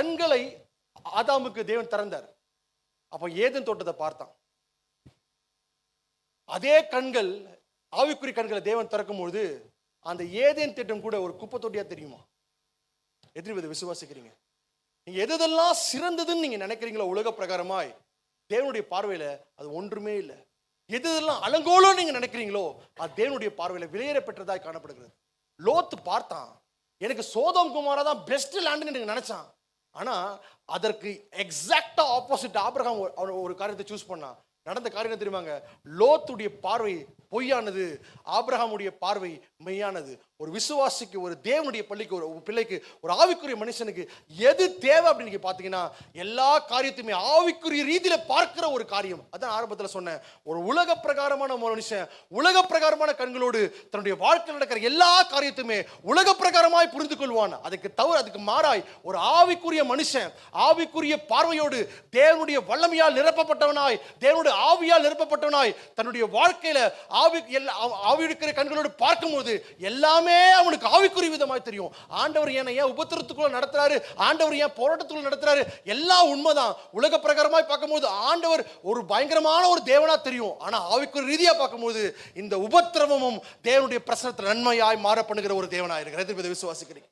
கண்களை ஆதாமுக்கு தேவன் திறந்தார். அப்ப ஏதேன் தோட்டத்தை பார்த்தான். அதே கண்கள், ஆவிக்குரிய கண்களை தேவன் திறக்கும் பொழுது அந்த ஏதேன் திட்டம் கூட ஒரு குப்பை தொட்டியா தெரியுமா? எத்தனை பேர் விசுவாசிக்கிறீங்க? நீங்க எதெல்லாம் சிறந்ததுன்னு நீங்க நினைக்கிறீங்களோ உலக பிரகாரமாய், தேவனுடைய பார்வையில அது ஒன்றுமே இல்லை. எதெல்லாம் அலங்கோலம் நீங்க நினைக்கிறீங்களோ அது தேவனுடைய பார்வையில விலையேற பெற்றதாய் காணப்படுகிறது. லோத்து பார்த்தான், எனக்கு சோதோம் குமாரா தான் பெஸ்ட் லேண்ட்னு நினைச்சான். ஆனா அதற்கு எக்ஸாக்டா ஆப்போசிட் ஆபிரகாம் ஒரு காரியத்தை சூஸ் பண்ணான். நடந்த காரியம் தெரியுமாங்க? லோத்துடைய பார்வை பொய்யானது, ஆபிரகாமுடைய பார்வை மெய்யானது. ஒரு விசுவாசிக்கு, ஒரு தேவனுடைய பள்ளிக்கு, ஒரு பிள்ளைக்கு, ஒரு ஆவிக்குரிய மனுஷனுக்கு எது தேவை அப்படின்னு நீங்க பாத்தீங்கன்னா, எல்லா காரியத்தையுமே ஆவிக்குரிய ரீதியில பார்க்கிற ஒரு காரியம். அதான் ஆரம்பத்தில் சொன்னேன், ஒரு உலக பிரகாரமான மனுஷன் உலக பிரகாரமான கண்களோடு தன்னுடைய வாழ்க்கையில் நடக்கிற எல்லா காரியத்தையுமே உலக பிரகாரமாய் புரிந்து கொள்வான். அதுக்கு மாறாய் ஒரு ஆவிக்குரிய மனுஷன் ஆவிக்குரிய பார்வையோடு தேவனுடைய வல்லமையால் நிரப்பப்பட்டவனாய், தேவனுடைய ஆவியால் நிரப்பப்பட்டவனாய் தன்னுடைய வாழ்க்கையில ஆவி இருக்கிற கண்களோடு பார்க்கும்போது எல்லாமே அவனுக்கு ஆவிக்குரிய விதமாய் தெரியும். ஆண்டவர் ஏன் உபத்திரத்துக்குள்ள நடத்துறாரு, ஆண்டவர் ஏன் போராட்டத்துக்குள்ள நடத்துறாரு, எல்லாம் உண்மைதான். உலக பிரகாரமாய் பார்க்கும்போது ஆண்டவர் ஒரு பயங்கரமான ஒரு தேவனா தெரியும். ஆனா ஆவிக்குரிய ரீதியா பார்க்கும்போது இந்த உபத்திரவமும் தேவனுடைய பிரசனத்தில் நன்மையாய் மாற பண்ணுகிற ஒரு தேவனாய் இருக்கிறது. விசுவாசிக்கிறீங்க?